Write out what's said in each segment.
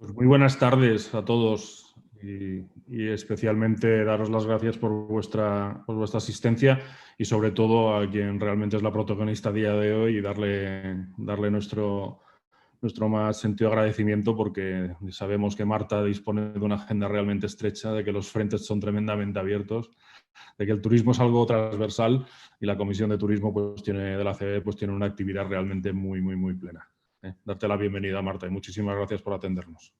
Pues muy buenas tardes a todos y especialmente daros las gracias por vuestra asistencia y sobre todo a quien realmente es la protagonista a día de hoy y darle nuestro más sentido agradecimiento porque sabemos que Marta dispone de una agenda realmente estrecha, de que los frentes son tremendamente abiertos, de que el turismo es algo transversal y la Comisión de Turismo de la CB tiene una actividad realmente muy plena. Darte la bienvenida, Marta, y muchísimas gracias por atendernos.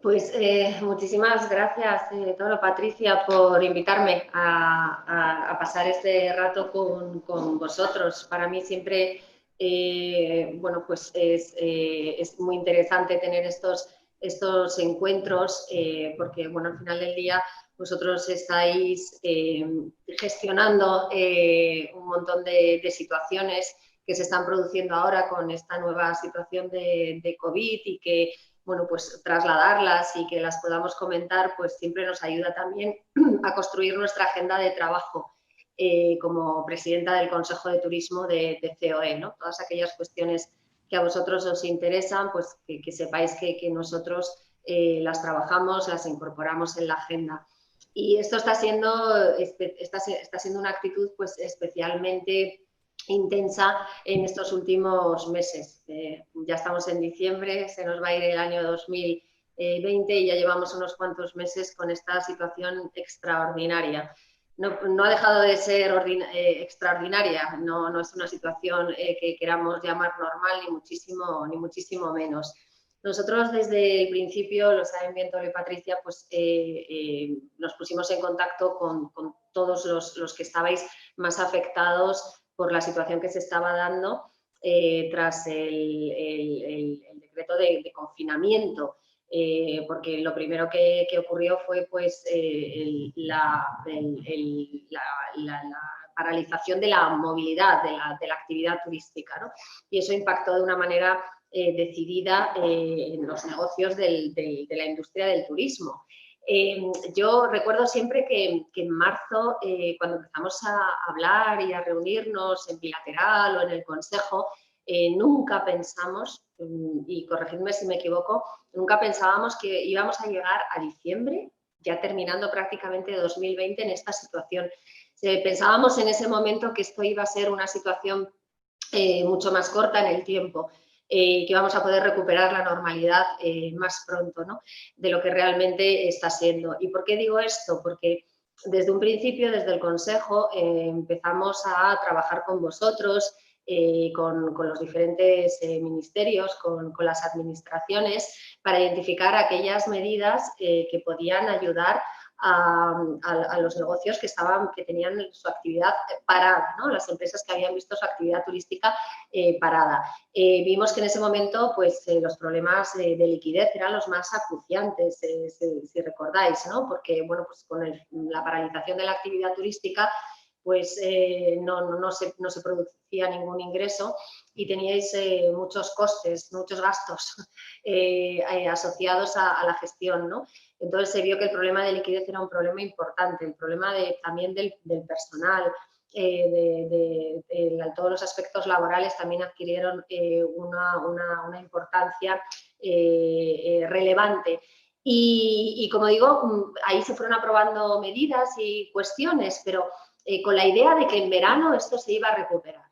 Pues muchísimas gracias, Patricia, por invitarme a pasar este rato con vosotros. Para mí siempre pues es muy interesante tener estos encuentros porque al final del día vosotros estáis gestionando un montón de situaciones que se están produciendo ahora con esta nueva situación de COVID y que pues trasladarlas y que las podamos comentar, pues siempre nos ayuda también a construir nuestra agenda de trabajo como presidenta del Consejo de Turismo de COE, ¿no? Todas aquellas cuestiones que a vosotros os interesan, pues que sepáis que nosotros las trabajamos, las incorporamos en la agenda. Y esto está siendo una actitud pues especialmente intensa en estos últimos meses. Ya estamos en diciembre, se nos va a ir el año 2020 y ya llevamos unos cuantos meses con esta situación extraordinaria. No ha dejado de ser extraordinaria, no es una situación que queramos llamar normal, ni muchísimo menos. Nosotros desde el principio, lo saben bien Tolo y Patricia, pues nos pusimos en contacto con todos los que estabais más afectados por la situación que se estaba dando tras el decreto de confinamiento, porque lo primero que ocurrió fue pues, la paralización de la movilidad, de la actividad turística, ¿no? Y eso impactó de una manera decidida en los negocios de la industria del turismo. Yo recuerdo siempre que en marzo, cuando empezamos a hablar y a reunirnos en bilateral o en el Consejo, nunca pensamos, y corregidme si me equivoco, nunca pensábamos que íbamos a llegar a diciembre, ya terminando prácticamente 2020 en esta situación. Pensábamos en ese momento que esto iba a ser una situación mucho más corta en el tiempo. Que íbamos a poder recuperar la normalidad más pronto, ¿no? De lo que realmente está siendo. ¿Y por qué digo esto? Porque desde un principio, desde el Consejo, empezamos a trabajar con vosotros, con los diferentes ministerios, con las administraciones, para identificar aquellas medidas que podían ayudar a los negocios que tenían su actividad parada, ¿no? Las empresas que habían visto su actividad turística parada. Vimos que en ese momento pues, los problemas de liquidez eran los más acuciantes, si recordáis, ¿no? Porque pues, con la paralización de la actividad turística pues no se producía ningún ingreso y teníais muchos costes, muchos gastos asociados a la gestión, ¿no? Entonces se vio que el problema de liquidez era un problema importante, el problema también del personal, todos los aspectos laborales también adquirieron una importancia relevante. Y como digo, ahí se fueron aprobando medidas y cuestiones, pero con la idea de que en verano esto se iba a recuperar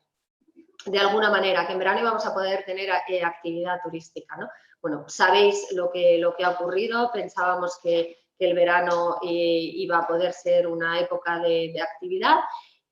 de alguna manera, que en verano íbamos a poder tener actividad turística, ¿no? Bueno, sabéis lo que ha ocurrido, pensábamos que el verano iba a poder ser una época de actividad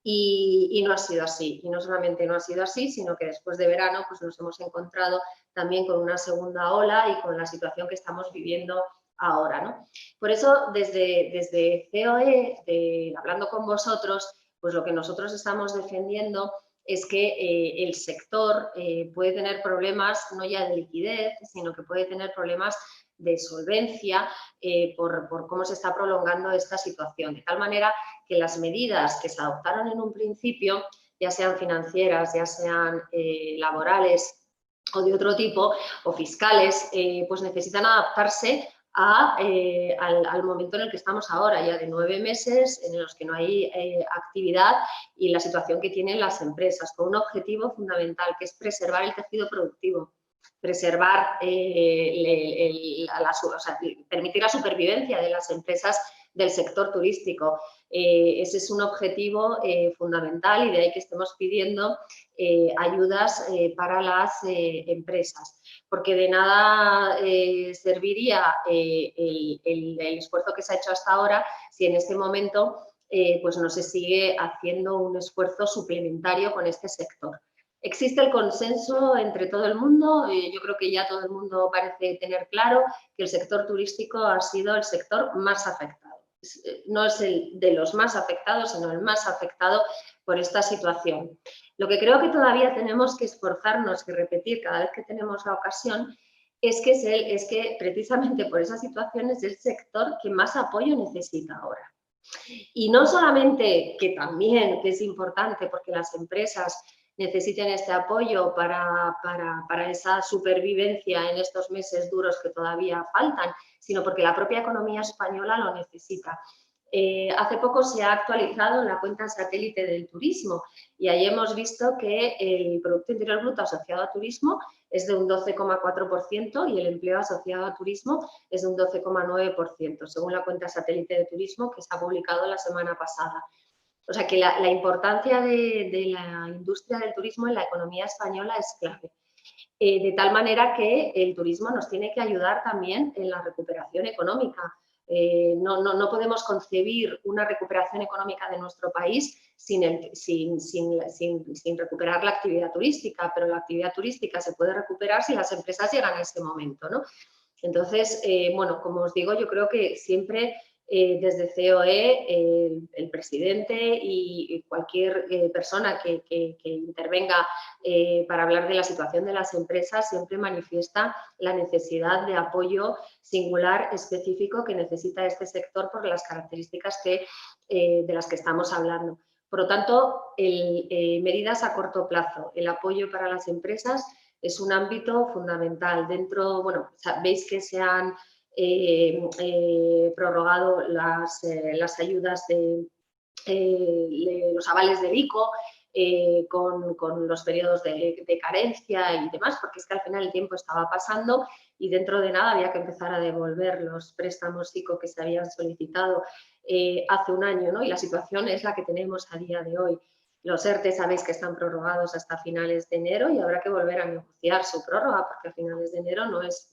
y no ha sido así. Y no solamente no ha sido así, sino que después de verano pues nos hemos encontrado también con una segunda ola y con la situación que estamos viviendo ahora, ¿no? Por eso, desde COE, hablando con vosotros, pues lo que nosotros estamos defendiendo es que el sector puede tener problemas no ya de liquidez, sino que puede tener problemas de solvencia por cómo se está prolongando esta situación. De tal manera que las medidas que se adoptaron en un principio, ya sean financieras, ya sean laborales o de otro tipo, o fiscales, pues necesitan adaptarse al momento en el que estamos ahora, ya de 9 meses en los que no hay actividad y la situación que tienen las empresas, con un objetivo fundamental, que es preservar el tejido productivo. preservar, permitir la supervivencia de las empresas del sector turístico. Ese es un objetivo fundamental y de ahí que estemos pidiendo ayudas para las empresas, porque de nada serviría el esfuerzo que se ha hecho hasta ahora si en este momento pues no se sigue haciendo un esfuerzo suplementario con este sector. Existe el consenso entre todo el mundo, yo creo que ya todo el mundo parece tener claro que el sector turístico ha sido el sector más afectado. No es el de los más afectados, sino el más afectado por esta situación. Lo que creo que todavía tenemos que esforzarnos y repetir cada vez que tenemos la ocasión es que precisamente por esa situación es el sector que más apoyo necesita ahora. Y no solamente que también, que es importante porque las empresas necesiten este apoyo para esa supervivencia en estos meses duros que todavía faltan, sino porque la propia economía española lo necesita. Hace poco se ha actualizado la cuenta satélite del turismo y ahí hemos visto que el Producto Interior Bruto asociado a turismo es de un 12,4% y el empleo asociado a turismo es de un 12,9%, según la cuenta satélite de turismo que se ha publicado la semana pasada. O sea que la importancia de la industria del turismo en la economía española es clave. De tal manera que el turismo nos tiene que ayudar también en la recuperación económica. No podemos concebir una recuperación económica de nuestro país sin recuperar la actividad turística, pero la actividad turística se puede recuperar si las empresas llegan a ese momento, ¿no? Entonces, bueno, como os digo, yo creo que siempre desde COE, el presidente y cualquier persona que intervenga para hablar de la situación de las empresas siempre manifiesta la necesidad de apoyo singular, específico que necesita este sector por las características de las que estamos hablando. Por lo tanto, medidas a corto plazo, el apoyo para las empresas es un ámbito fundamental. Dentro, bueno, veis que se han prorrogado las ayudas de los avales del ICO con los periodos de carencia y demás, porque es que al final el tiempo estaba pasando y dentro de nada había que empezar a devolver los préstamos ICO que se habían solicitado hace un año, ¿no? Y la situación es la que tenemos a día de hoy. Los ERTE sabéis que están prorrogados hasta finales de enero y habrá que volver a negociar su prórroga porque a finales de enero no es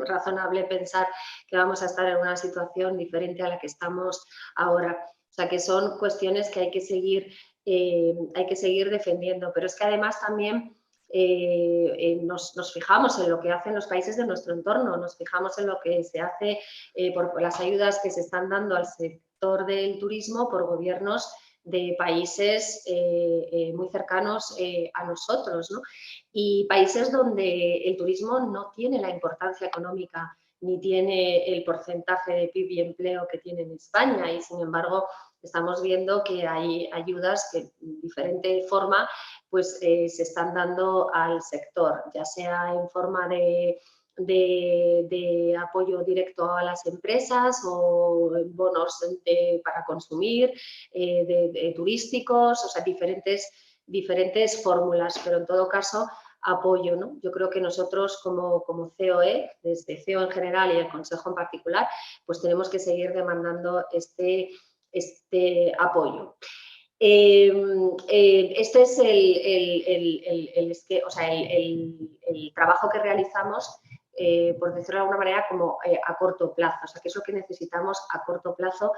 razonable pensar que vamos a estar en una situación diferente a la que estamos ahora. O sea que son cuestiones que hay que seguir defendiendo, pero es que además también nos fijamos en lo que hacen los países de nuestro entorno, nos fijamos en lo que se hace por las ayudas que se están dando al sector del turismo por gobiernos de países muy cercanos a nosotros, ¿no? Y países donde el turismo no tiene la importancia económica ni tiene el porcentaje de PIB y empleo que tiene en España y, sin embargo, estamos viendo que hay ayudas que de diferente forma pues, se están dando al sector, ya sea en forma de apoyo directo a las empresas o bonos para consumir, turísticos, o sea, diferentes fórmulas, pero en todo caso apoyo, ¿no? Yo creo que nosotros como COE, desde CEO en general y el Consejo en particular, pues tenemos que seguir demandando este apoyo. Este es el trabajo que realizamos, por decirlo de alguna manera, como a corto plazo, o sea, que es lo que necesitamos a corto plazo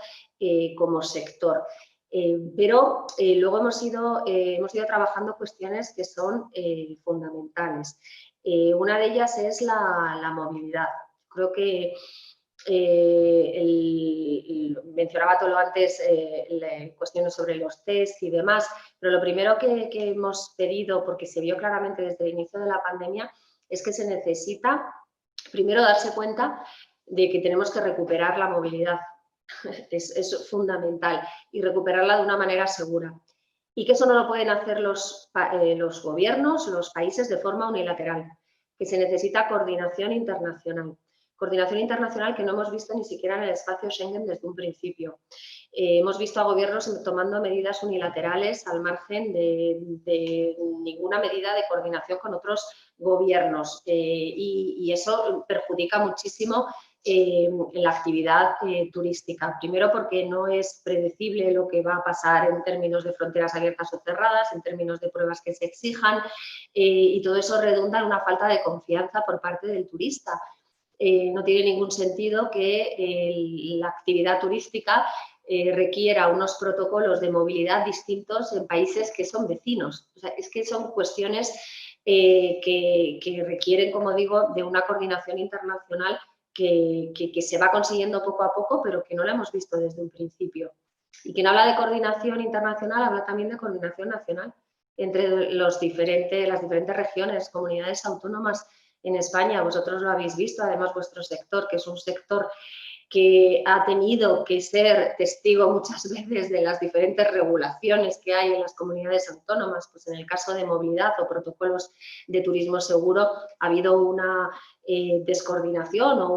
como sector. Pero luego hemos ido trabajando cuestiones que son fundamentales. Una de ellas es la movilidad. Creo que mencionaba todo lo antes cuestiones sobre los test y demás, pero lo primero que hemos pedido, porque se vio claramente desde el inicio de la pandemia, es que se necesita primero darse cuenta de que tenemos que recuperar la movilidad. Es fundamental y recuperarla de una manera segura. Y que eso no lo pueden hacer los gobiernos, los países de forma unilateral, que se necesita coordinación internacional. Coordinación internacional que no hemos visto ni siquiera en el espacio Schengen desde un principio. Hemos visto a gobiernos tomando medidas unilaterales al margen de ninguna medida de coordinación con otros gobiernos y eso perjudica muchísimo la actividad turística. Primero porque no es predecible lo que va a pasar en términos de fronteras abiertas o cerradas, en términos de pruebas que se exijan y todo eso redunda en una falta de confianza por parte del turista. No tiene ningún sentido que la actividad turística requiera unos protocolos de movilidad distintos en países que son vecinos. O sea, es que son cuestiones que requieren, como digo, de una coordinación internacional que se va consiguiendo poco a poco, pero que no la hemos visto desde un principio. Y quien habla de coordinación internacional habla también de coordinación nacional entre las diferentes regiones, comunidades autónomas en España. Vosotros lo habéis visto, además vuestro sector, que es un sector que ha tenido que ser testigo muchas veces de las diferentes regulaciones que hay en las comunidades autónomas, pues en el caso de movilidad o protocolos de turismo seguro ha habido una descoordinación o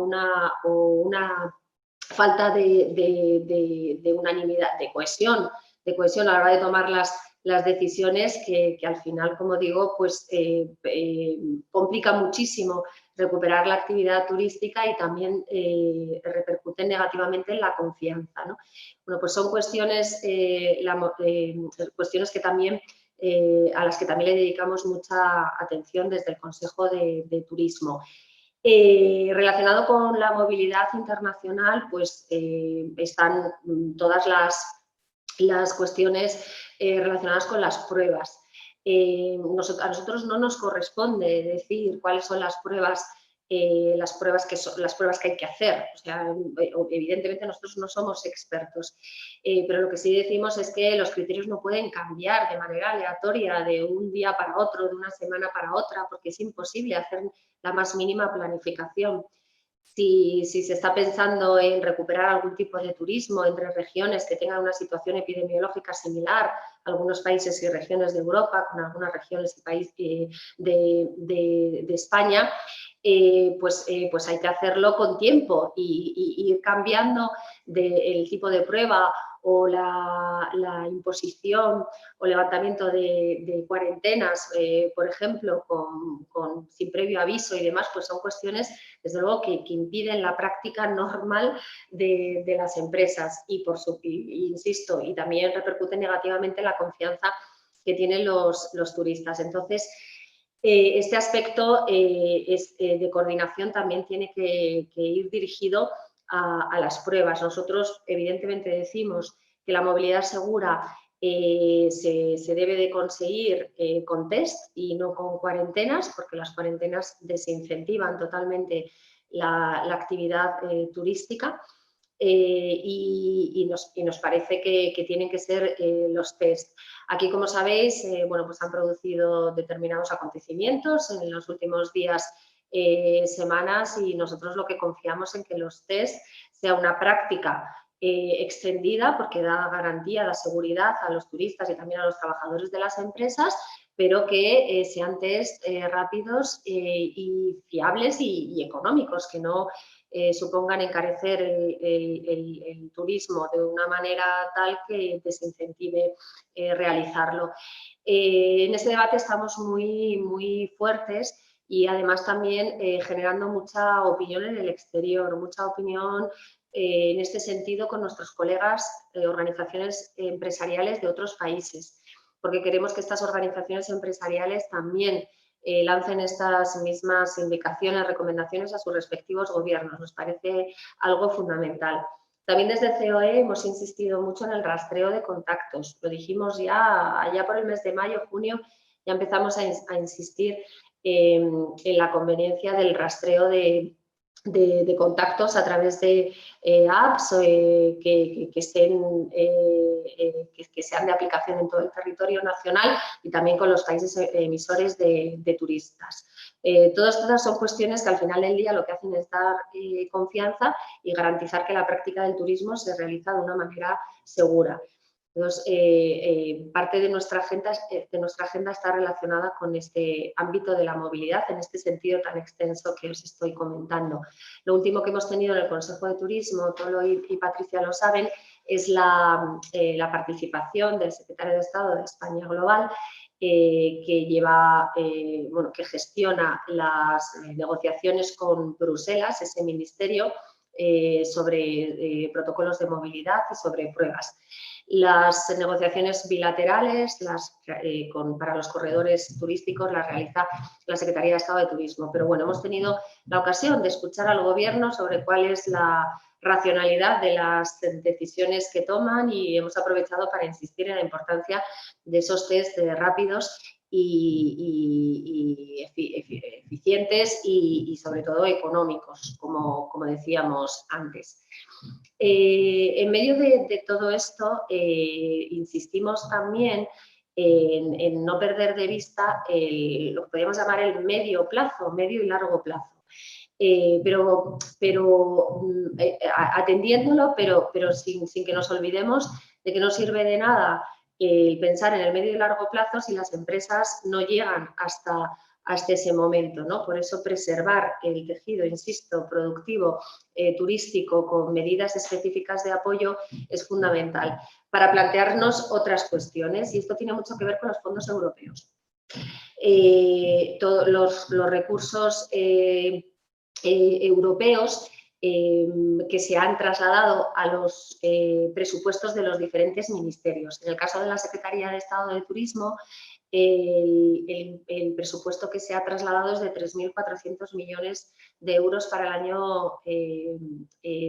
una falta de unanimidad, de cohesión a la hora de tomar las decisiones que al final, como digo, pues complica muchísimo recuperar la actividad turística y también repercuten negativamente en la confianza, ¿no? Bueno, pues son cuestiones, cuestiones que también, a las que también le dedicamos mucha atención desde el Consejo de Turismo. Relacionado con la movilidad internacional, pues están todas las cuestiones relacionadas con las pruebas. A nosotros no nos corresponde decir cuáles son las pruebas que hay que hacer. O sea, evidentemente nosotros no somos expertos, pero lo que sí decimos es que los criterios no pueden cambiar de manera aleatoria de un día para otro, de una semana para otra, porque es imposible hacer la más mínima planificación. Si se está pensando en recuperar algún tipo de turismo entre regiones que tengan una situación epidemiológica similar a algunos países y regiones de Europa, con algunas regiones y países de España, pues hay que hacerlo con tiempo y ir cambiando el tipo de prueba o la imposición o levantamiento de cuarentenas, por ejemplo, sin previo aviso y demás, pues son cuestiones, desde luego, que impiden la práctica normal de las empresas y, insisto, y también repercute negativamente en la confianza que tienen los turistas. Entonces, este aspecto de coordinación también tiene que ir dirigido a las pruebas. Nosotros, evidentemente, decimos que la movilidad segura se debe de conseguir con test y no con cuarentenas, porque las cuarentenas desincentivan totalmente la actividad turística. Y nos parece que tienen que ser los test. Aquí, como sabéis, bueno, pues han producido determinados acontecimientos en los últimos días, semanas, y nosotros lo que confiamos en que los test sea una práctica extendida, porque da garantía, da seguridad a los turistas y también a los trabajadores de las empresas, pero que sean test rápidos y fiables y económicos, que no supongan encarecer el turismo de una manera tal que desincentive realizarlo. En este debate estamos muy fuertes y además también generando mucha opinión en el exterior, mucha opinión en este sentido con nuestros colegas organizaciones empresariales de otros países, porque queremos que estas organizaciones empresariales también lancen estas mismas indicaciones, recomendaciones a sus respectivos gobiernos. Nos parece algo fundamental. También desde COE hemos insistido mucho en el rastreo de contactos. Lo dijimos ya allá por el mes de mayo, junio, ya empezamos a insistir en la conveniencia del rastreo de contactos a través de apps que sean de aplicación en todo el territorio nacional y también con los países emisores de turistas. Todas estas son cuestiones que al final del día lo que hacen es dar confianza y garantizar que la práctica del turismo se realiza de una manera segura. Entonces, parte de nuestra agenda está relacionada con este ámbito de la movilidad, en este sentido tan extenso que os estoy comentando. Lo último que hemos tenido en el Consejo de Turismo, Tolo y Patricia lo saben, es la participación del secretario de Estado de España Global, que lleva, que gestiona las negociaciones con Bruselas, ese ministerio, sobre protocolos de movilidad y sobre pruebas. Las negociaciones bilaterales para los corredores turísticos las realiza la Secretaría de Estado de Turismo. Pero bueno, hemos tenido la ocasión de escuchar al Gobierno sobre cuál es la racionalidad de las decisiones que toman y hemos aprovechado para insistir en la importancia de esos test rápidos y eficientes y sobre todo económicos, como decíamos antes. En medio de todo esto, insistimos también en no perder de vista lo que podríamos llamar el medio y largo plazo. Atendiéndolo, pero sin que nos olvidemos de que no sirve de nada el pensar en el medio y largo plazo si las empresas no llegan hasta ese momento, ¿no? Por eso preservar el tejido, insisto, productivo, turístico, con medidas específicas de apoyo es fundamental para plantearnos otras cuestiones, y esto tiene mucho que ver con los fondos europeos. Todos los recursos europeos que se han trasladado a los presupuestos de los diferentes ministerios. En el caso de la Secretaría de Estado de Turismo, el presupuesto que se ha trasladado es de 3.400 millones de euros para el año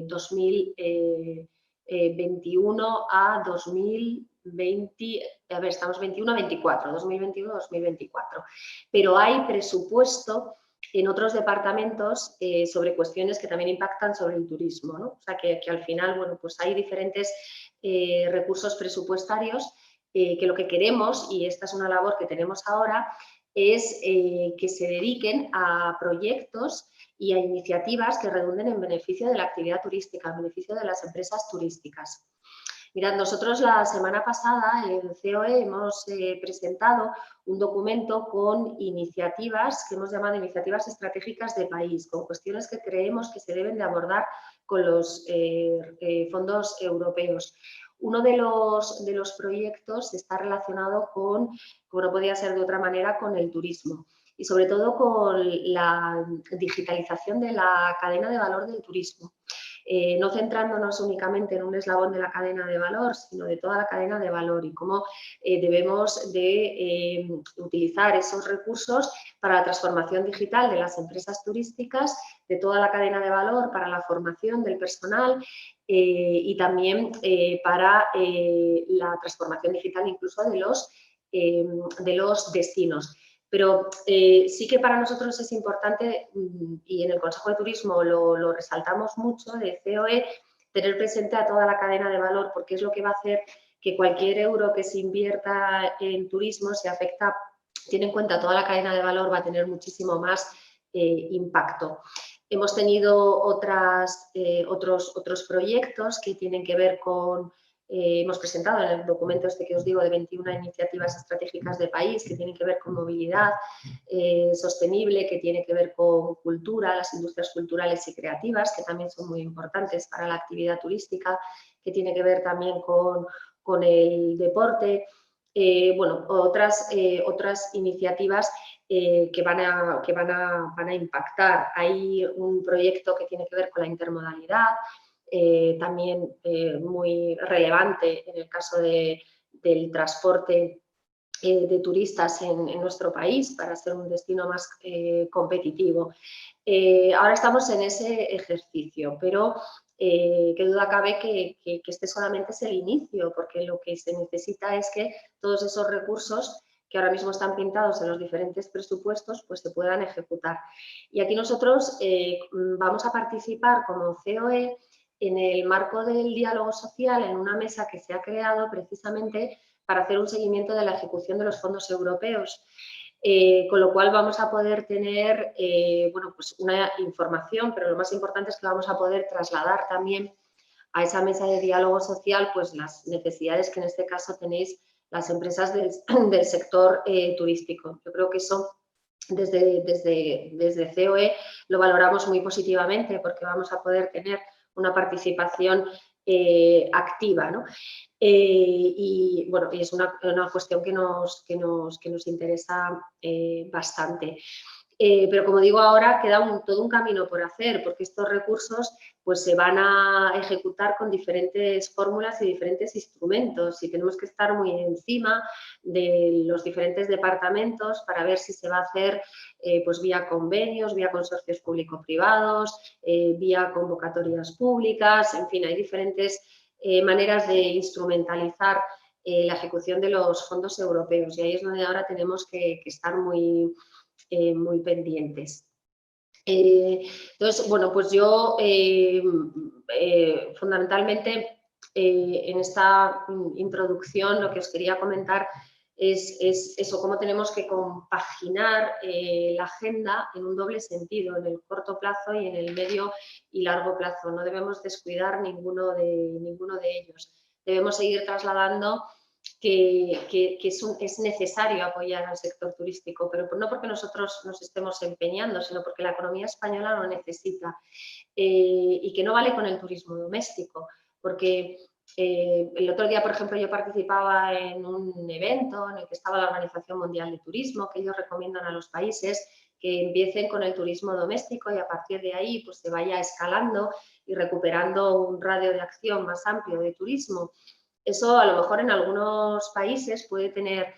2021 a 2020, estamos 21-24, 2021-2024. Pero hay presupuesto en otros departamentos sobre cuestiones que también impactan sobre el turismo, ¿no? O sea, que al final, bueno, pues hay diferentes recursos presupuestarios que lo que queremos, y esta es una labor que tenemos ahora, es que se dediquen a proyectos y a iniciativas que redunden en beneficio de la actividad turística, en beneficio de las empresas turísticas. Mirad, nosotros la semana pasada en COE hemos presentado un documento con iniciativas que hemos llamado iniciativas estratégicas de país, con cuestiones que creemos que se deben de abordar con los fondos europeos. Uno de los proyectos está relacionado con, como no podía ser de otra manera, con el turismo y sobre todo con la digitalización de la cadena de valor del turismo. No centrándonos únicamente en un eslabón de la cadena de valor, sino de toda la cadena de valor y cómo debemos de utilizar esos recursos para la transformación digital de las empresas turísticas, de toda la cadena de valor para la formación del personal y también para la transformación digital incluso de los destinos. Pero sí que para nosotros es importante, y en el Consejo de Turismo lo resaltamos mucho, de COE, tener presente a toda la cadena de valor, porque es lo que va a hacer que cualquier euro que se invierta en turismo, se afecta, tiene en cuenta toda la cadena de valor, va a tener muchísimo más impacto. Hemos tenido otros proyectos que tienen que ver con... hemos presentado en el documento este que os digo de 21 iniciativas estratégicas de país que tienen que ver con movilidad sostenible, que tiene que ver con cultura, las industrias culturales y creativas, que también son muy importantes para la actividad turística, que tiene que ver también con el deporte. Bueno, otras iniciativas que van a impactar. Hay un proyecto que tiene que ver con la intermodalidad, también muy relevante en el caso del transporte de turistas en nuestro país para ser un destino más competitivo. Ahora estamos en ese ejercicio, pero qué duda cabe que este solamente es el inicio, porque lo que se necesita es que todos esos recursos que ahora mismo están pintados en los diferentes presupuestos, pues se puedan ejecutar. Y aquí nosotros vamos a participar como COE en el marco del diálogo social en una mesa que se ha creado precisamente para hacer un seguimiento de la ejecución de los fondos europeos. Con lo cual vamos a poder tener bueno, pues una información, pero lo más importante es que vamos a poder trasladar también a esa mesa de diálogo social pues las necesidades que en este caso tenéis las empresas del sector turístico. Yo creo que eso desde COE lo valoramos muy positivamente porque vamos a poder tener una participación activa, ¿no? Y bueno, y es una cuestión que nos interesa bastante. Pero como digo ahora, queda todo un camino por hacer porque estos recursos pues, se van a ejecutar con diferentes fórmulas y diferentes instrumentos y tenemos que estar muy encima de los diferentes departamentos para ver si se va a hacer pues, vía convenios, vía consorcios público-privados, vía convocatorias públicas, en fin, hay diferentes maneras de instrumentalizar la ejecución de los fondos europeos y ahí es donde ahora tenemos que estar muy pendientes. Entonces, bueno, pues yo fundamentalmente en esta introducción lo que os quería comentar es eso, cómo tenemos que compaginar la agenda en un doble sentido, en el corto plazo y en el medio y largo plazo. No debemos descuidar ninguno de ellos. Debemos seguir trasladando que es necesario apoyar al sector turístico, pero no porque nosotros nos estemos empeñando, sino porque la economía española lo necesita y que no vale con el turismo doméstico, porque el otro día, por ejemplo, yo participaba en un evento en el que estaba la Organización Mundial de Turismo, que ellos recomiendan a los países que empiecen con el turismo doméstico y a partir de ahí pues, se vaya escalando y recuperando un radio de acción más amplio de turismo. Eso a lo mejor en algunos países puede tener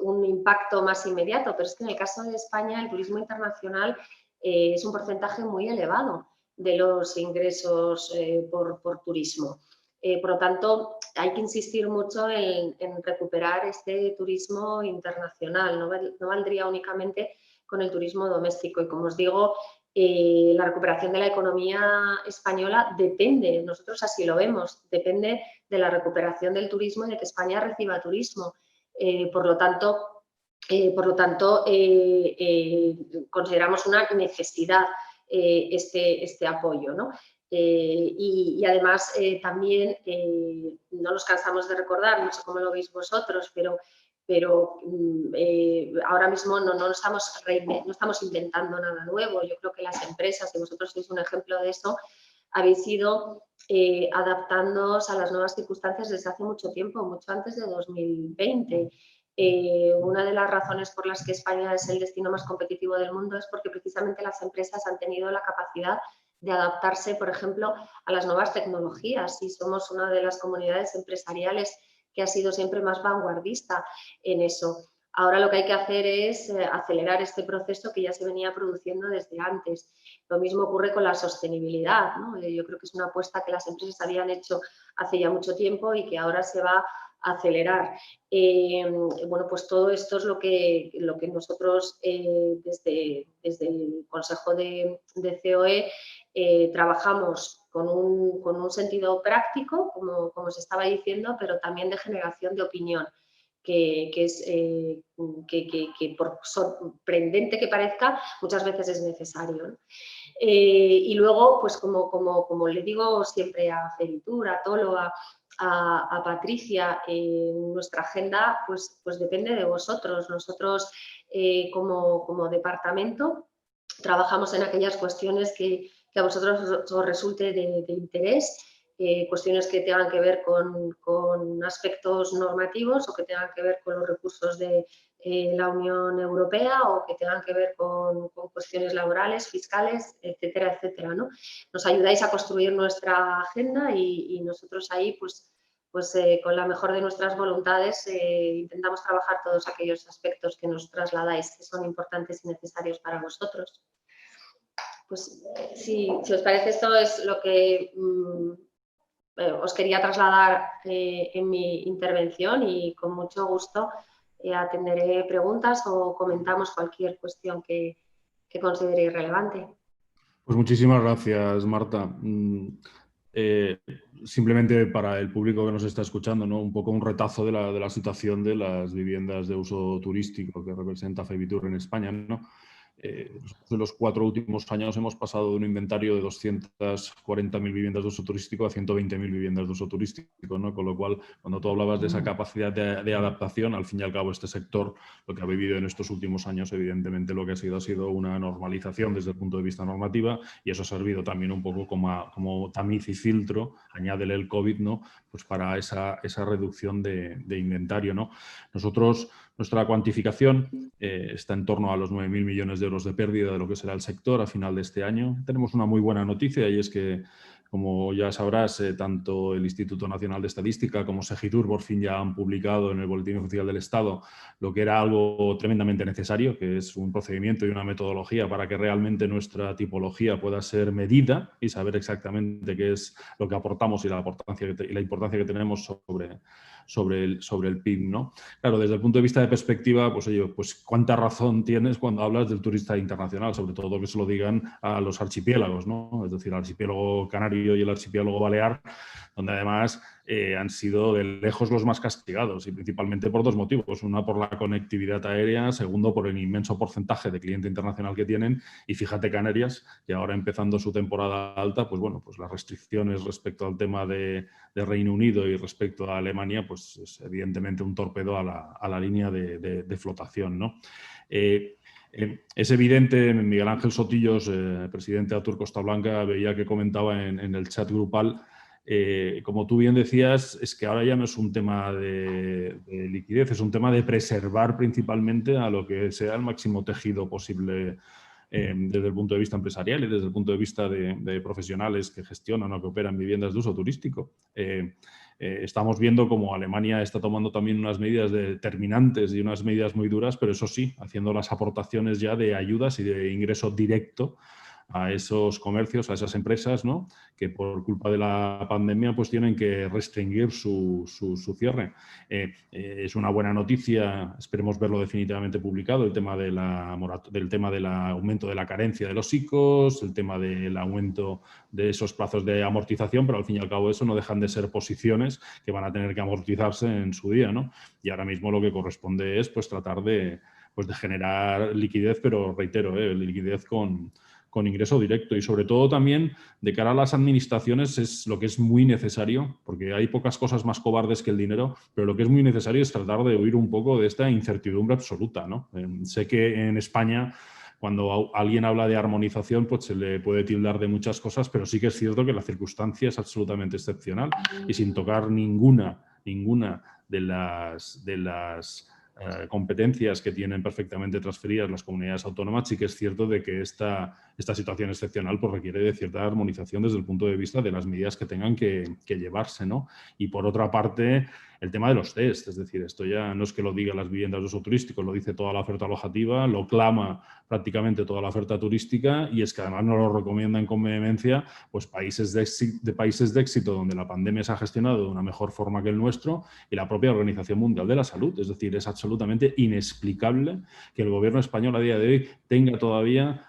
un impacto más inmediato, pero es que en el caso de España el turismo internacional es un porcentaje muy elevado de los ingresos por turismo. Por lo tanto, hay que insistir mucho en recuperar este turismo internacional, no valdría únicamente con el turismo doméstico. Y como os digo, la recuperación de la economía española depende, nosotros así lo vemos, depende de la recuperación del turismo y de que España reciba turismo. Por lo tanto, consideramos una necesidad este apoyo, ¿no? Y además también no nos cansamos de recordar, no sé cómo lo veis vosotros, pero ahora mismo no estamos inventando nada nuevo. Yo creo que las empresas, y vosotros sois un ejemplo de eso, habéis ido adaptándoos a las nuevas circunstancias desde hace mucho tiempo, mucho antes de 2020. Una de las razones por las que España es el destino más competitivo del mundo es porque precisamente las empresas han tenido la capacidad de adaptarse, por ejemplo, a las nuevas tecnologías y somos una de las comunidades empresariales que ha sido siempre más vanguardista en eso. Ahora lo que hay que hacer es acelerar este proceso que ya se venía produciendo desde antes. Lo mismo ocurre con la sostenibilidad, ¿no? Yo creo que es una apuesta que las empresas habían hecho hace ya mucho tiempo y que ahora se va a acelerar. Bueno, pues todo esto es lo que nosotros desde el Consejo de COE trabajamos con un sentido práctico, como os estaba diciendo, pero también de generación de opinión, que por sorprendente que parezca, muchas veces es necesario, ¿no? Y luego, pues como le digo siempre a Feritur, a Tolo, a Patricia, nuestra agenda pues depende de vosotros. Nosotros como departamento trabajamos en aquellas cuestiones que a vosotros os resulte de interés, cuestiones que tengan que ver con aspectos normativos o que tengan que ver con los recursos de la Unión Europea o que tengan que ver con cuestiones laborales, fiscales, etcétera, etcétera, ¿no? Nos ayudáis a construir nuestra agenda y nosotros ahí, pues con la mejor de nuestras voluntades intentamos trabajar todos aquellos aspectos que nos trasladáis, que son importantes y necesarios para vosotros. Pues si os parece, esto es lo que os quería trasladar en mi intervención y con mucho gusto atenderé preguntas o comentamos cualquier cuestión que consideréis relevante. Pues muchísimas gracias, Marta. Simplemente para el público que nos está escuchando, ¿no? Un poco un retazo de la situación de las viviendas de uso turístico que representa Fevitur en España, ¿no? En los 4 últimos años hemos pasado de un inventario de 240.000 viviendas de uso turístico a 120.000 viviendas de uso turístico, ¿no? Con lo cual, cuando tú hablabas de esa capacidad de adaptación, al fin y al cabo este sector lo que ha vivido en estos últimos años, evidentemente lo que ha sido una normalización desde el punto de vista normativa, y eso ha servido también un poco como tamiz y filtro, añádele el COVID, ¿no? Pues para esa reducción de inventario, ¿no? Nuestra cuantificación está en torno a los 9.000 millones de euros de pérdida de lo que será el sector a final de este año. Tenemos una muy buena noticia, y es que, como ya sabrás, tanto el Instituto Nacional de Estadística como Segitur por fin ya han publicado en el Boletín Oficial del Estado lo que era algo tremendamente necesario, que es un procedimiento y una metodología para que realmente nuestra tipología pueda ser medida y saber exactamente qué es lo que aportamos y la importancia que tenemos sobre el PIB, ¿no? Claro, desde el punto de vista de perspectiva, pues oye, pues cuánta razón tienes cuando hablas del turista internacional, sobre todo que se lo digan a los archipiélagos, ¿no? Es decir, el archipiélago canario y el archipiélago balear, donde además han sido de lejos los más castigados, y principalmente por 2 motivos. Una, por la conectividad aérea; segundo, por el inmenso porcentaje de cliente internacional que tienen. Y fíjate Canarias, que ahora empezando su temporada alta, pues bueno, pues las restricciones respecto al tema de Reino Unido y respecto a Alemania, pues es evidentemente un torpedo a la línea de flotación, ¿no? Es evidente, Miguel Ángel Sotillos, presidente de Atur Costa Blanca, veía que comentaba en el chat grupal, como tú bien decías, es que ahora ya no es un tema de liquidez, es un tema de preservar principalmente a lo que sea el máximo tejido posible desde el punto de vista empresarial y desde el punto de vista de profesionales que gestionan o que operan viviendas de uso turístico. Estamos viendo cómo Alemania está tomando también unas medidas determinantes y unas medidas muy duras, pero eso sí, haciendo las aportaciones ya de ayudas y de ingreso directo a esos comercios, a esas empresas, ¿no?, que por culpa de la pandemia pues tienen que restringir su cierre. Es una buena noticia, esperemos verlo definitivamente publicado, el tema del aumento de la carencia de los ICOs, el tema del aumento de esos plazos de amortización, pero al fin y al cabo eso no dejan de ser posiciones que van a tener que amortizarse en su día, ¿no? Y ahora mismo lo que corresponde es pues tratar de generar liquidez, pero reitero, liquidez con ingreso directo, y sobre todo también de cara a las administraciones es lo que es muy necesario, porque hay pocas cosas más cobardes que el dinero, pero lo que es muy necesario es tratar de huir un poco de esta incertidumbre absoluta, ¿no? Sé que en España, cuando alguien habla de armonización, pues se le puede tildar de muchas cosas, pero sí que es cierto que la circunstancia es absolutamente excepcional, y sin tocar ninguna de las competencias que tienen perfectamente transferidas las comunidades autónomas, sí que es cierto de que esta situación excepcional pues requiere de cierta armonización desde el punto de vista de las medidas que tengan que llevarse, ¿no? Y por otra parte, el tema de los test, es decir, esto ya no es que lo digan las viviendas de uso turístico, lo dice toda la oferta alojativa, lo clama prácticamente toda la oferta turística, y es que además nos lo recomiendan con vehemencia pues países de éxito donde la pandemia se ha gestionado de una mejor forma que el nuestro, y la propia Organización Mundial de la Salud. Es decir, es absolutamente inexplicable que el gobierno español a día de hoy tenga todavía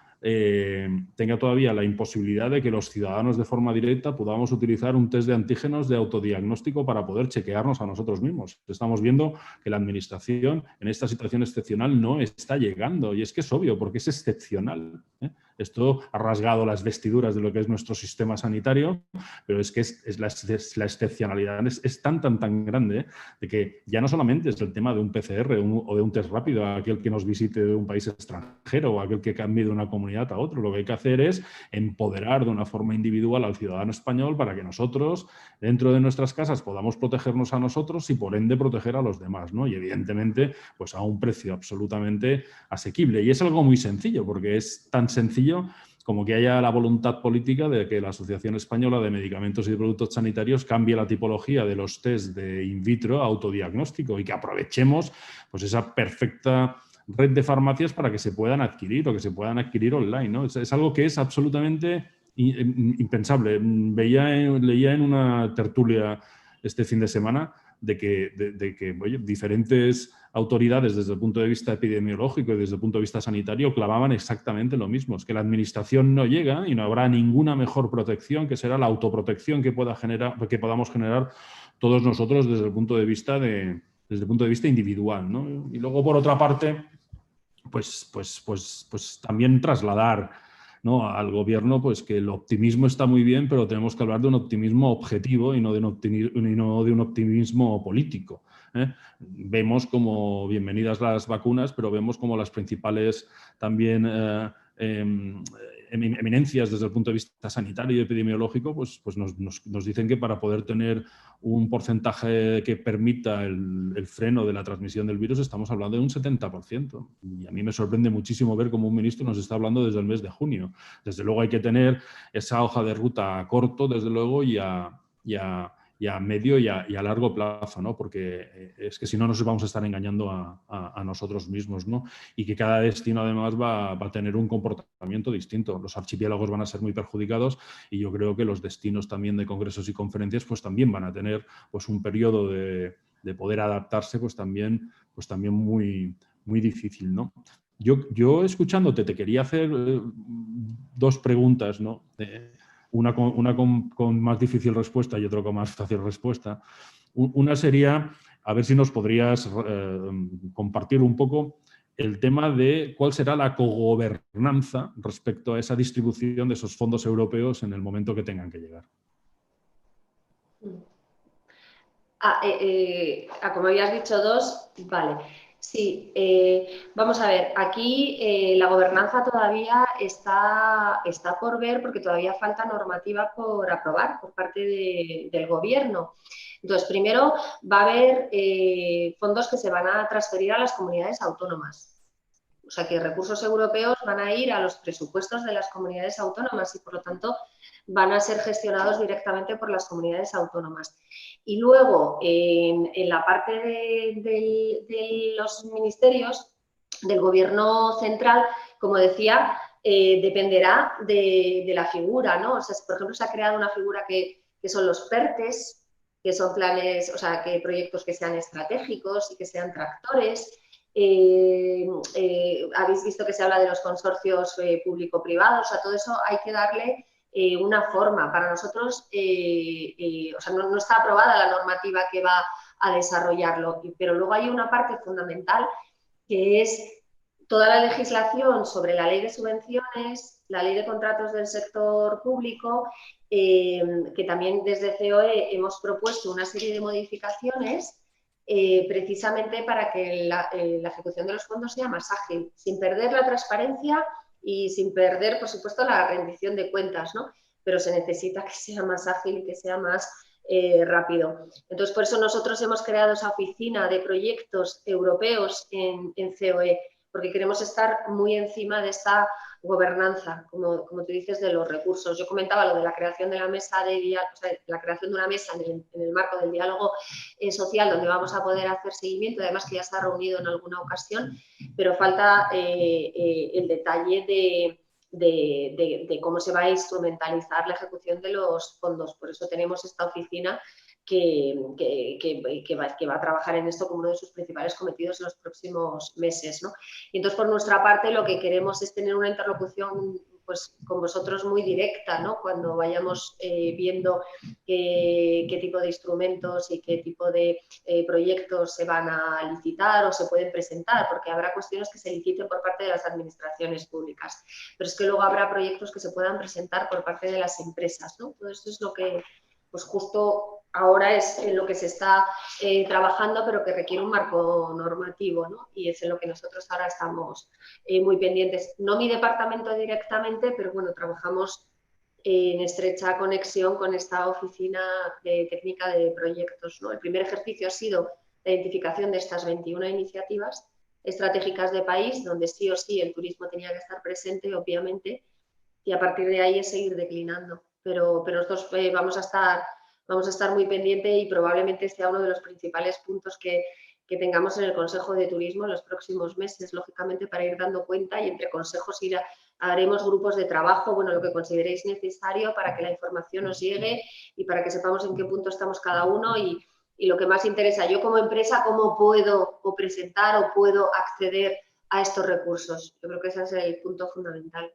la imposibilidad de que los ciudadanos de forma directa podamos utilizar un test de antígenos de autodiagnóstico para poder chequearnos a nosotros mismos. Estamos viendo que la Administración en esta situación excepcional no está llegando, y es que es obvio, porque es excepcional, ¿eh? Esto ha rasgado las vestiduras de lo que es nuestro sistema sanitario, pero es que la excepcionalidad es tan grande, ¿eh?, de que ya no solamente es el tema de un PCR o de un test rápido a aquel que nos visite de un país extranjero o aquel que cambie de una comunidad a otro. Lo que hay que hacer es empoderar de una forma individual al ciudadano español para que nosotros, dentro de nuestras casas, podamos protegernos a nosotros y, por ende, proteger a los demás, ¿no? Y, evidentemente, pues a un precio absolutamente asequible. Y es algo muy sencillo, porque es tan sencillo como que haya la voluntad política de que la Asociación Española de Medicamentos y Productos Sanitarios cambie la tipología de los test de in vitro autodiagnóstico, y que aprovechemos pues esa perfecta red de farmacias para que se puedan adquirir o que se puedan adquirir online, ¿no? Es algo que es absolutamente impensable. Leía en una tertulia este fin de semana de que oye, diferentes autoridades desde el punto de vista epidemiológico y desde el punto de vista sanitario clamaban exactamente lo mismo. Es que la administración no llega y no habrá ninguna mejor protección, que será la autoprotección que podamos generar todos nosotros desde el punto de vista individual, ¿no? Y luego, por otra parte, pues también trasladar, ¿no?, al gobierno pues que el optimismo está muy bien, pero tenemos que hablar de un optimismo objetivo y no de un optimismo político, ¿eh? Vemos como, bienvenidas las vacunas, pero vemos como las principales también eminencias desde el punto de vista sanitario y epidemiológico pues nos dicen que para poder tener un porcentaje que permita el freno de la transmisión del virus estamos hablando de un 70%. Y a mí me sorprende muchísimo ver cómo un ministro nos está hablando desde el mes de junio. Desde luego hay que tener esa hoja de ruta a corto, desde luego, y a medio y a largo plazo, ¿no? Porque es que si no nos vamos a estar engañando a nosotros mismos, ¿no? Y que cada destino además va a tener un comportamiento distinto. Los archipiélagos van a ser muy perjudicados y yo creo que los destinos también de congresos y conferencias pues también van a tener pues un periodo de poder adaptarse pues también muy, muy difícil, ¿no? Yo escuchándote te quería hacer dos preguntas, ¿no? Una con más difícil respuesta y otra con más fácil respuesta. Una sería, a ver si nos podrías compartir un poco el tema de cuál será la cogobernanza respecto a esa distribución de esos fondos europeos en el momento que tengan que llegar. Como habías dicho, dos, vale. Sí, vamos a ver, aquí la gobernanza todavía está por ver porque todavía falta normativa por aprobar por parte del gobierno. Entonces, primero va a haber fondos que se van a transferir a las comunidades autónomas. O sea, que recursos europeos van a ir a los presupuestos de las comunidades autónomas y, por lo tanto, van a ser gestionados directamente por las comunidades autónomas. Y luego, en la parte de los ministerios del gobierno central, como decía, dependerá de la figura, ¿no? O sea, por ejemplo, se ha creado una figura que son los PERTES, que son planes, o sea, que proyectos que sean estratégicos y que sean tractores. Habéis visto que se habla de los consorcios público-privados, a todo eso hay que darle una forma. Para nosotros, o sea, no está aprobada la normativa que va a desarrollarlo, pero luego hay una parte fundamental que es toda la legislación sobre la ley de subvenciones, la ley de contratos del sector público, que también desde COE hemos propuesto una serie de modificaciones precisamente para que la ejecución de los fondos sea más ágil, sin perder la transparencia y sin perder, por supuesto, la rendición de cuentas, ¿no? Pero se necesita que sea más ágil y que sea más rápido. Entonces, por eso nosotros hemos creado esa oficina de proyectos europeos en COE, porque queremos estar muy encima de esta gobernanza, como tú dices, de los recursos. Yo comentaba lo de la creación de la mesa o sea, la creación de una mesa en el marco del diálogo social, donde vamos a poder hacer seguimiento, además que ya se ha reunido en alguna ocasión, pero falta el detalle de cómo se va a instrumentalizar la ejecución de los fondos. Por eso tenemos esta oficina que va a trabajar en esto como uno de sus principales cometidos en los próximos meses, ¿no? Y entonces, por nuestra parte, lo que queremos es tener una interlocución pues, con vosotros muy directa, ¿no? Cuando vayamos viendo qué tipo de instrumentos y qué tipo de proyectos se van a licitar o se pueden presentar, porque habrá cuestiones que se liciten por parte de las administraciones públicas, pero es que luego habrá proyectos que se puedan presentar por parte de las empresas, ¿no? Todo esto es lo que pues justo ahora es en lo que se está trabajando, pero que requiere un marco normativo, ¿no? Y es en lo que nosotros ahora estamos muy pendientes. No mi departamento directamente, pero bueno, trabajamos en estrecha conexión con esta oficina técnica de proyectos, ¿no? El primer ejercicio ha sido la identificación de estas 21 iniciativas estratégicas de país, donde sí o sí el turismo tenía que estar presente, obviamente, y a partir de ahí es seguir declinando. Pero nosotros vamos a estar muy pendientes y probablemente sea uno de los principales puntos que tengamos en el Consejo de Turismo en los próximos meses, lógicamente, para ir dando cuenta y entre consejos haremos grupos de trabajo, bueno, lo que consideréis necesario para que la información nos llegue y para que sepamos en qué punto estamos cada uno y lo que más interesa, yo como empresa, cómo puedo o presentar o puedo acceder a estos recursos. Yo creo que ese es el punto fundamental.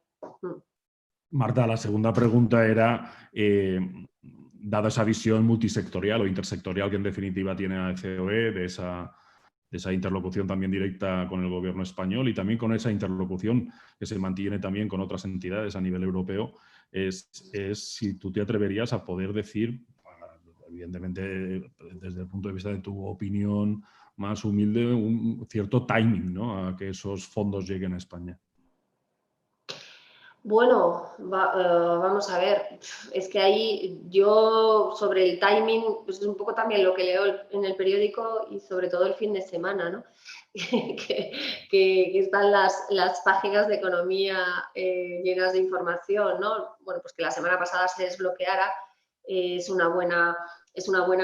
Marta, la segunda pregunta era, dada esa visión multisectorial o intersectorial que en definitiva tiene COE, de esa esa interlocución también directa con el gobierno español y también con esa interlocución que se mantiene también con otras entidades a nivel europeo, es si tú te atreverías a poder decir, evidentemente desde el punto de vista de tu opinión más humilde, un cierto timing, ¿no?, a que esos fondos lleguen a España. Bueno, vamos a ver, es que ahí yo sobre el timing, pues es un poco también lo que leo en el periódico y sobre todo el fin de semana, ¿no? que están las páginas de economía llenas de información, ¿no? Bueno, pues que la semana pasada se desbloqueara es una buena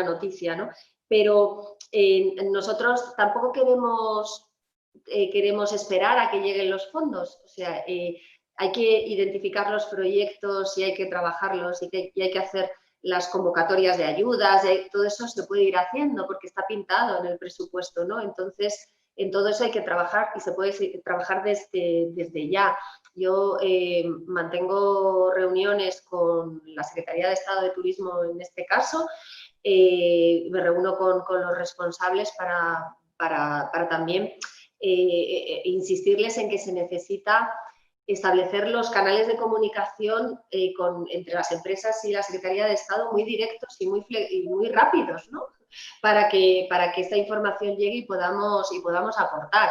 noticia, ¿no? Pero nosotros tampoco queremos esperar a que lleguen los fondos, o sea, hay que identificar los proyectos y hay que trabajarlos y hay que hacer las convocatorias de ayudas, todo eso se puede ir haciendo porque está pintado en el presupuesto, ¿no? Entonces, en todo eso hay que trabajar y se puede trabajar desde ya. Yo mantengo reuniones con la Secretaría de Estado de Turismo en este caso, me reúno con los responsables para también insistirles en que se necesita establecer los canales de comunicación entre las empresas y la Secretaría de Estado muy directos y muy rápidos, ¿no? Para que esta información llegue y podamos aportar.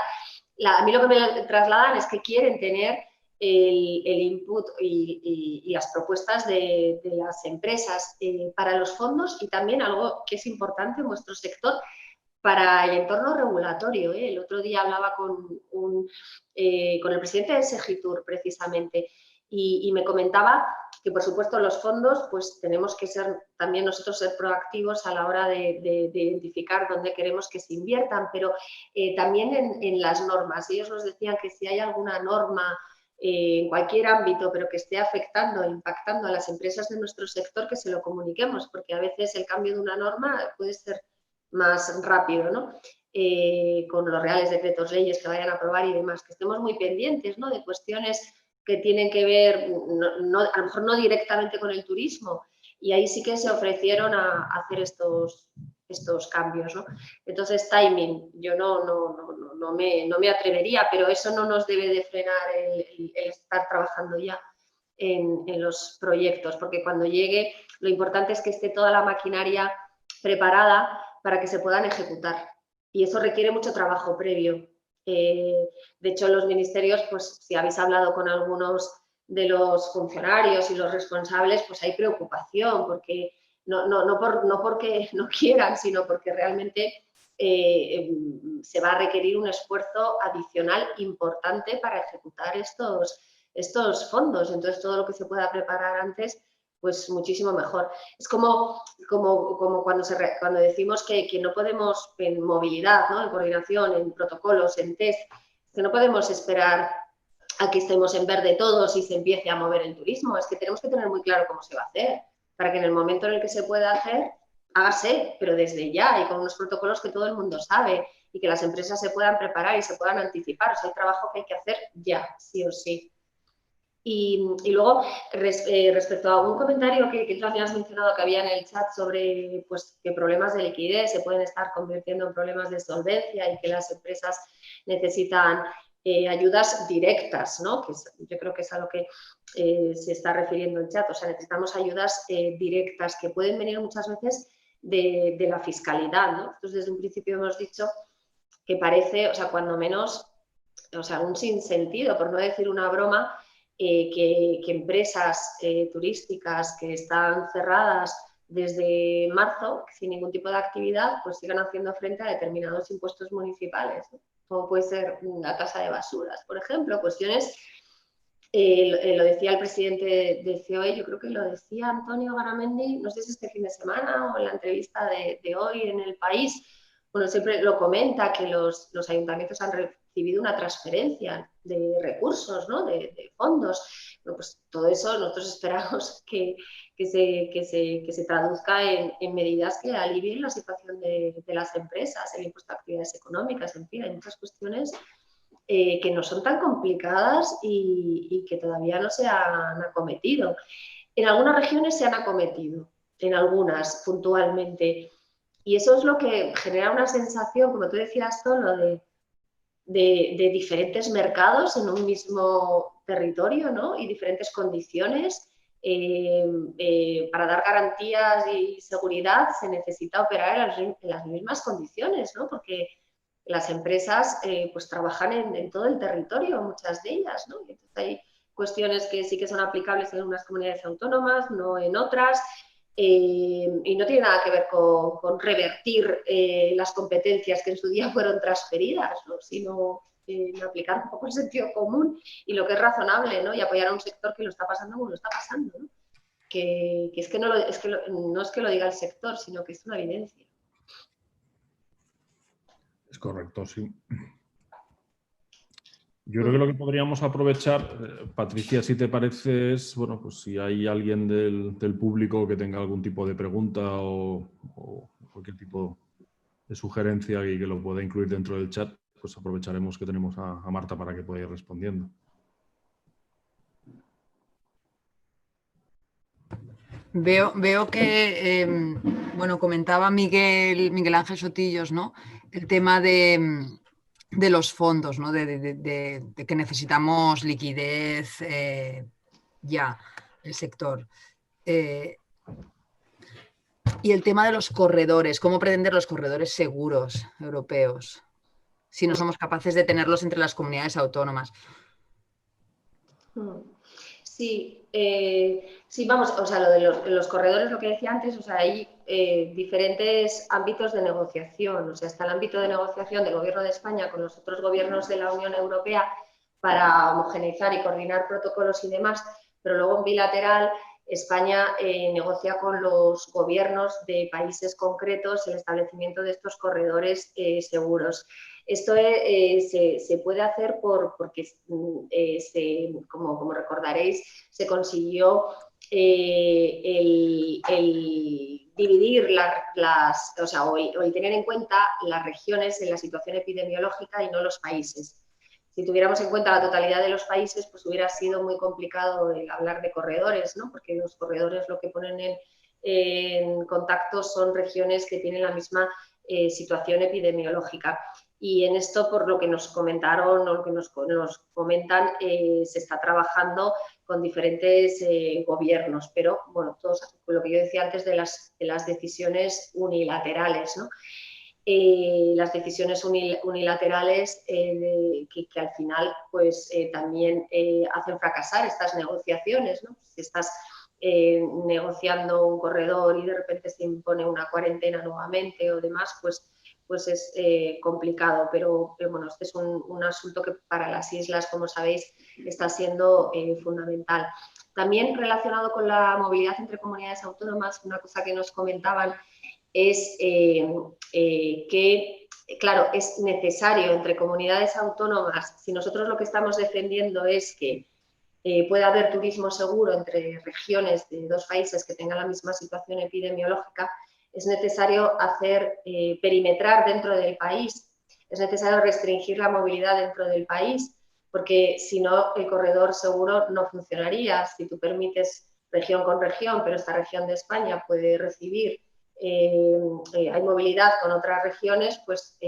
A mí lo que me trasladan es que quieren tener el input y las propuestas de las empresas para los fondos y también algo que es importante en vuestro sector, para el entorno regulatorio. El otro día hablaba con el presidente de Segitur, precisamente, y me comentaba que, por supuesto, los fondos, pues tenemos que también nosotros ser proactivos a la hora de identificar dónde queremos que se inviertan, pero también en las normas. Ellos nos decían que si hay alguna norma en cualquier ámbito, pero que esté afectando e impactando a las empresas de nuestro sector, que se lo comuniquemos, porque a veces el cambio de una norma puede ser más rápido, ¿no? Con los reales decretos leyes que vayan a aprobar y demás, que estemos muy pendientes, ¿no?, de cuestiones que tienen que ver, a lo mejor no directamente con el turismo, y ahí sí que se ofrecieron a hacer estos cambios, ¿no? Entonces, timing, yo no me atrevería, pero eso no nos debe de frenar el estar trabajando ya en los proyectos, porque cuando llegue, lo importante es que esté toda la maquinaria preparada para que se puedan ejecutar. Y eso requiere mucho trabajo previo. De hecho, los ministerios, pues si habéis hablado con algunos de los funcionarios y los responsables, pues hay preocupación, porque no porque no quieran, sino porque realmente se va a requerir un esfuerzo adicional importante para ejecutar estos fondos. Entonces, todo lo que se pueda preparar antes, pues muchísimo mejor. Es como cuando decimos que no podemos, en movilidad, ¿no?, en coordinación, en protocolos, en test, que no podemos esperar a que estemos en verde todos y se empiece a mover el turismo. Es que tenemos que tener muy claro cómo se va a hacer, para que en el momento en el que se pueda hacer, hágase, pero desde ya y con unos protocolos que todo el mundo sabe y que las empresas se puedan preparar y se puedan anticipar. O sea, hay trabajo que hay que hacer ya, sí o sí. Y luego, respecto a un comentario que tú habías mencionado que había en el chat sobre pues, que problemas de liquidez se pueden estar convirtiendo en problemas de solvencia y que las empresas necesitan ayudas directas, ¿no? Yo creo que es a lo que se está refiriendo el chat. O sea, necesitamos ayudas directas que pueden venir muchas veces de la fiscalidad, ¿no? Entonces, desde un principio hemos dicho que parece, o sea, cuando menos, o sea, un sinsentido, por no decir una broma, que empresas turísticas que están cerradas desde marzo, sin ningún tipo de actividad, pues sigan haciendo frente a determinados impuestos municipales, ¿no? Como puede ser la tasa de basuras, por ejemplo, cuestiones, lo decía el presidente de COE, yo creo que lo decía Antonio Garamendi, no sé si este fin de semana o en la entrevista de hoy en El País. Bueno, siempre lo comenta, que los ayuntamientos han recibido una transferencia de recursos, ¿no?, de fondos. Bueno, pues todo eso nosotros esperamos que se traduzca en medidas que alivien la situación de las empresas, el impuesto a actividades económicas, en fin, hay muchas cuestiones que no son tan complicadas y que todavía no se han acometido. En algunas regiones se han acometido, en algunas puntualmente. Y eso es lo que genera una sensación, como tú decías, Tolo, de diferentes mercados en un mismo territorio, ¿no? Y diferentes condiciones. Para dar garantías y seguridad se necesita operar en las mismas condiciones, ¿no? Porque las empresas pues trabajan en todo el territorio, muchas de ellas, ¿no? Entonces hay cuestiones que sí que son aplicables en unas comunidades autónomas, no en otras, y no tiene nada que ver con revertir las competencias que en su día fueron transferidas, ¿no? Sino aplicar un poco el sentido común y lo que es razonable, ¿no? Y apoyar a un sector que lo está pasando como lo está pasando, ¿no? Que es que no es que lo diga el sector, sino que es una evidencia. Es correcto, sí. Yo creo que lo que podríamos aprovechar, Patricia, si te parece, es, bueno, pues si hay alguien del público que tenga algún tipo de pregunta o cualquier tipo de sugerencia y que lo pueda incluir dentro del chat, pues aprovecharemos que tenemos a Marta para que pueda ir respondiendo. Veo que, bueno, comentaba Miguel Ángel Sotillos, ¿no? El tema de los fondos, ¿no? De que necesitamos liquidez ya, el sector. Y el tema de los corredores, ¿cómo pretender los corredores seguros europeos si no somos capaces de tenerlos entre las comunidades autónomas? Sí, sí, vamos, o sea, lo de los corredores, lo que decía antes, o sea, hay diferentes ámbitos de negociación, o sea, está el ámbito de negociación del Gobierno de España con los otros gobiernos de la Unión Europea para homogeneizar y coordinar protocolos y demás, pero luego en bilateral España negocia con los gobiernos de países concretos el establecimiento de estos corredores seguros. Esto se puede hacer porque, como recordaréis, se consiguió el dividir el tener en cuenta las regiones en la situación epidemiológica y no los países. Si tuviéramos en cuenta la totalidad de los países, pues hubiera sido muy complicado el hablar de corredores, ¿no? Porque los corredores lo que ponen en contacto son regiones que tienen la misma situación epidemiológica. Y en esto, por lo que nos comentaron o lo que nos comentan, se está trabajando con diferentes gobiernos, pero bueno, todos, lo que yo decía antes de las decisiones unilaterales, ¿no? Las decisiones unilaterales que al final pues también hacen fracasar estas negociaciones, ¿no? Si estás negociando un corredor y de repente se impone una cuarentena nuevamente o demás, pues es complicado, pero bueno, este es un asunto que para las islas, como sabéis, está siendo fundamental. También relacionado con la movilidad entre comunidades autónomas, una cosa que nos comentaban es que, claro, es necesario entre comunidades autónomas, si nosotros lo que estamos defendiendo es que pueda haber turismo seguro entre regiones de dos países que tengan la misma situación epidemiológica, es necesario hacer perimetrar dentro del país, es necesario restringir la movilidad dentro del país, porque si no, el corredor seguro no funcionaría. Si tú permites región con región, pero esta región de España puede recibir, hay movilidad con otras regiones, pues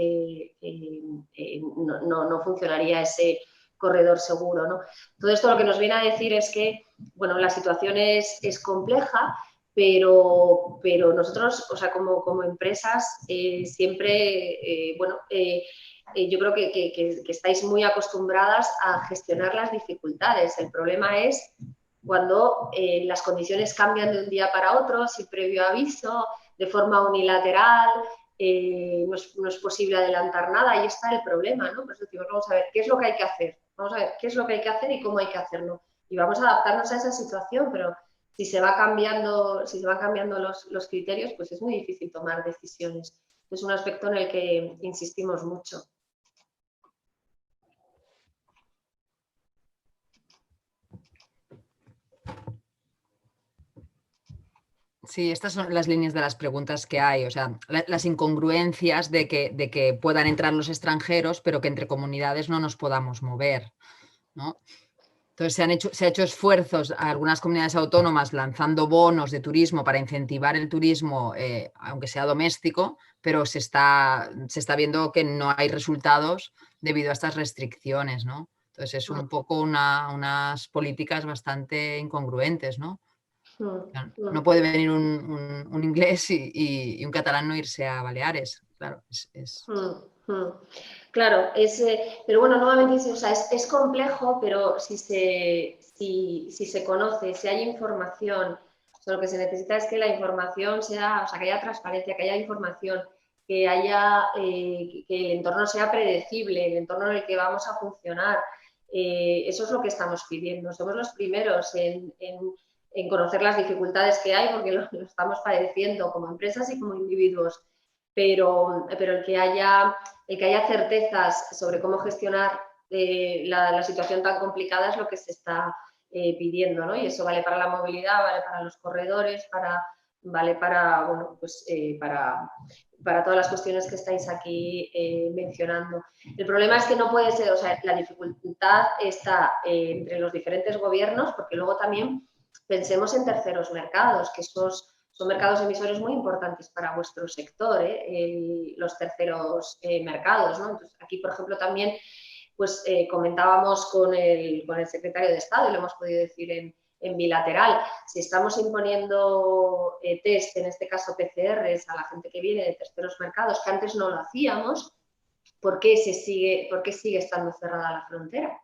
no funcionaría ese corredor seguro, ¿no? Todo esto lo que nos viene a decir es que, bueno, la situación es compleja, pero nosotros, o sea, como empresas, siempre, yo creo que estáis muy acostumbradas a gestionar las dificultades. El problema es cuando las condiciones cambian de un día para otro, sin previo aviso, de forma unilateral, no es posible adelantar nada, ahí está el problema, ¿no? Por eso decimos, vamos a ver, ¿qué es lo que hay que hacer? Vamos a ver qué es lo que hay que hacer y cómo hay que hacerlo. Y vamos a adaptarnos a esa situación, pero si se van cambiando los criterios, pues es muy difícil tomar decisiones. Es un aspecto en el que insistimos mucho. Sí, estas son las líneas de las preguntas que hay, o sea, las incongruencias de que puedan entrar los extranjeros, pero que entre comunidades no nos podamos mover, ¿no? Entonces se ha hecho esfuerzos a algunas comunidades autónomas lanzando bonos de turismo para incentivar el turismo, aunque sea doméstico, pero se está viendo que no hay resultados debido a estas restricciones, ¿no? Entonces es un poco unas políticas bastante incongruentes, ¿no? No puede venir un inglés y un catalán no irse a Baleares, claro. Claro, pero bueno, nuevamente, o sea, es complejo, pero si se conoce, si hay información, o sea, lo que se necesita es que la información sea, o sea, que haya transparencia, que haya información, que que el entorno sea predecible, el entorno en el que vamos a funcionar. Eso es lo que estamos pidiendo. Somos los primeros en conocer las dificultades que hay, porque lo estamos padeciendo como empresas y como individuos. Pero el que haya certezas sobre cómo gestionar la situación tan complicada es lo que se está pidiendo, ¿no? Y eso vale para la movilidad, vale para los corredores, vale para, bueno, pues, para todas las cuestiones que estáis aquí mencionando. El problema es que no puede ser, o sea, la dificultad está entre los diferentes gobiernos, porque luego también pensemos en terceros mercados, que son mercados emisores muy importantes para vuestro sector, los terceros mercados, ¿no? Entonces, aquí, por ejemplo, también pues, comentábamos con el secretario de Estado, y lo hemos podido decir en bilateral, si estamos imponiendo test, en este caso PCRs, a la gente que viene de terceros mercados, que antes no lo hacíamos, ¿por qué sigue estando cerrada la frontera?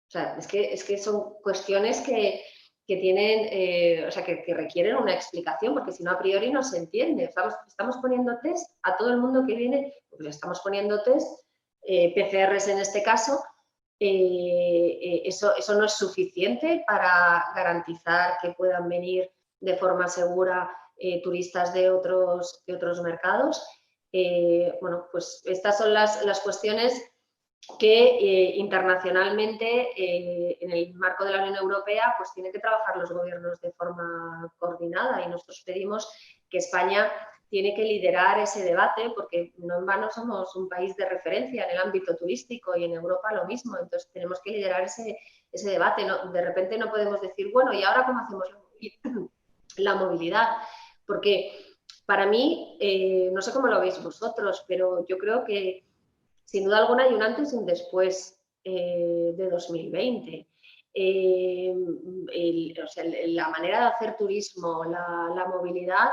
O sea, es que son cuestiones que tienen, o sea, que requieren una explicación, porque si no, a priori no se entiende. Estamos poniendo test a todo el mundo que viene, pues estamos poniendo test, PCRs en este caso, eso no es suficiente para garantizar que puedan venir de forma segura turistas de otros mercados. Bueno, pues estas son las cuestiones que internacionalmente, en el marco de la Unión Europea, pues tienen que trabajar los gobiernos de forma coordinada, y nosotros pedimos que España tiene que liderar ese debate, porque no en vano somos un país de referencia en el ámbito turístico, y en Europa lo mismo. Entonces tenemos que liderar ese debate. ¿No? De repente no podemos decir, bueno, ¿y ahora cómo hacemos la movilidad? Porque para mí, no sé cómo lo veis vosotros, pero yo creo que sin duda alguna hay un antes y un después de 2020. O sea, la manera de hacer turismo, la movilidad,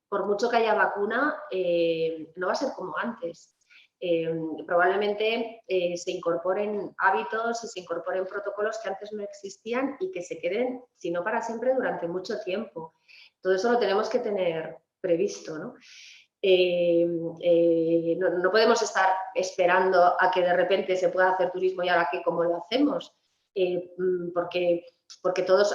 por mucho que haya vacuna, no va a ser como antes. Probablemente se incorporen hábitos y se incorporen protocolos que antes no existían y que se queden, si no para siempre, durante mucho tiempo. Todo eso lo tenemos que tener previsto, ¿no? No podemos estar esperando a que de repente se pueda hacer turismo y ahora que cómo lo hacemos, porque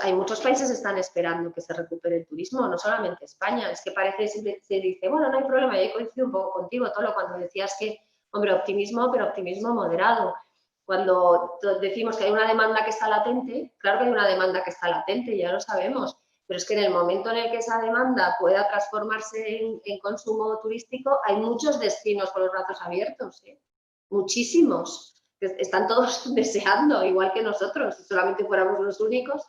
hay muchos países que están esperando que se recupere el turismo, no solamente España. Es que parece, siempre se dice, bueno, no hay problema. Yo coincido un poco contigo, Tolo, cuando decías que, hombre, optimismo, pero optimismo moderado. Cuando decimos que hay una demanda que está latente, claro que hay una demanda que está latente, ya lo sabemos. Pero es que en el momento en el que esa demanda pueda transformarse en consumo turístico, hay muchos destinos con los brazos abiertos, muchísimos. Están todos deseando, igual que nosotros, si solamente fuéramos los únicos.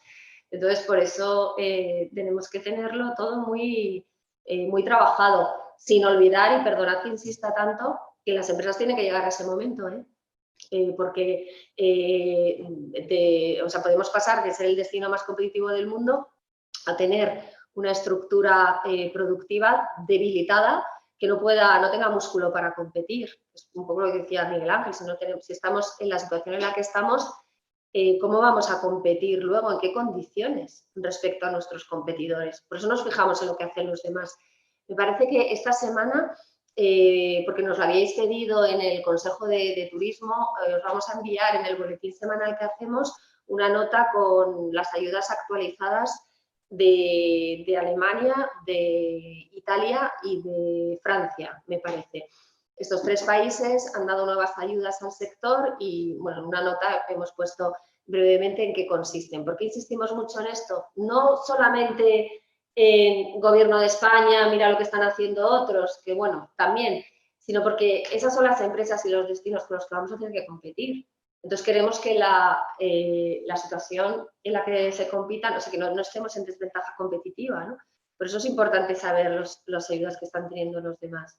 Entonces, por eso tenemos que tenerlo todo muy trabajado, sin olvidar, y perdonad que insista tanto, que las empresas tienen que llegar a ese momento, porque o sea, podemos pasar de ser el destino más competitivo del mundo a tener una estructura productiva debilitada, que no tenga músculo para competir. Es un poco lo que decía Miguel Ángel, si estamos en la situación en la que estamos, ¿cómo vamos a competir luego? ¿En qué condiciones respecto a nuestros competidores? Por eso nos fijamos en lo que hacen los demás. Me parece que esta semana, porque nos lo habíais pedido en el Consejo de Turismo, os vamos a enviar en el boletín semanal que hacemos una nota con las ayudas actualizadas de Alemania, de Italia y de Francia, me parece. Estos tres países han dado nuevas ayudas al sector y, bueno, en una nota hemos puesto brevemente en qué consisten. ¿Por qué insistimos mucho en esto? No solamente en Gobierno de España, mira lo que están haciendo otros, que bueno, también, sino porque esas son las empresas y los destinos con los que vamos a tener que competir. Entonces queremos que la situación en la que se compita, o sea, que no estemos en desventaja competitiva, ¿no? Por eso es importante saber los ayudas que están teniendo los demás.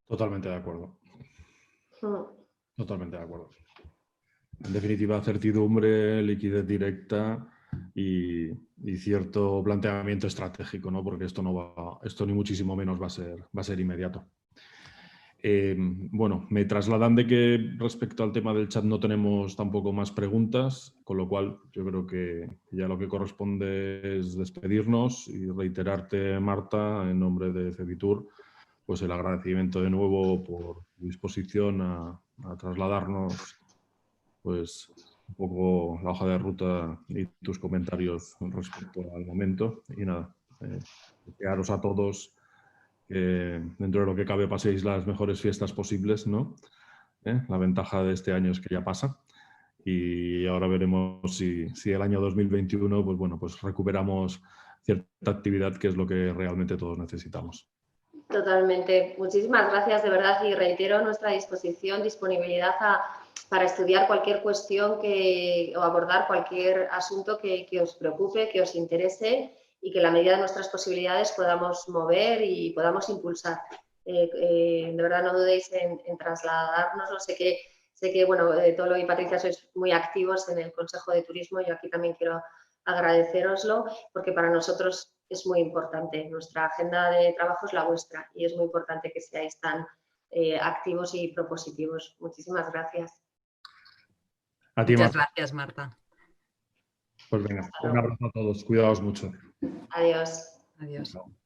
Totalmente de acuerdo. Mm. Totalmente de acuerdo. En definitiva, certidumbre, liquidez directa y cierto planteamiento estratégico, ¿no? Porque esto ni muchísimo menos va a ser inmediato. Bueno, me trasladan de que respecto al tema del chat no tenemos tampoco más preguntas, con lo cual yo creo que ya lo que corresponde es despedirnos y reiterarte, Marta, en nombre de Cevitur, pues el agradecimiento de nuevo por tu disposición a trasladarnos pues un poco la hoja de ruta y tus comentarios respecto al momento. Y nada, desearos a todos que dentro de lo que cabe paséis las mejores fiestas posibles, ¿no? La ventaja de este año es que ya pasa y ahora veremos si el año 2021 pues bueno, pues recuperamos cierta actividad que es lo que realmente todos necesitamos. Totalmente. Muchísimas gracias de verdad y reitero nuestra disponibilidad para estudiar cualquier cuestión o abordar cualquier asunto que os preocupe, que os interese y que en la medida de nuestras posibilidades podamos mover y podamos impulsar. De verdad no dudéis en trasladárnoslo. Sé que bueno, Tolo y Patricia sois muy activos en el Consejo de Turismo. Yo aquí también quiero agradecéroslo porque para nosotros es muy importante. Nuestra agenda de trabajo es la vuestra y es muy importante que seáis tan activos y propositivos. Muchísimas gracias. A ti, Muchas Marta. gracias, Marta. Pues venga, un abrazo a todos. Cuidaos mucho. Adiós. Adiós. Chao.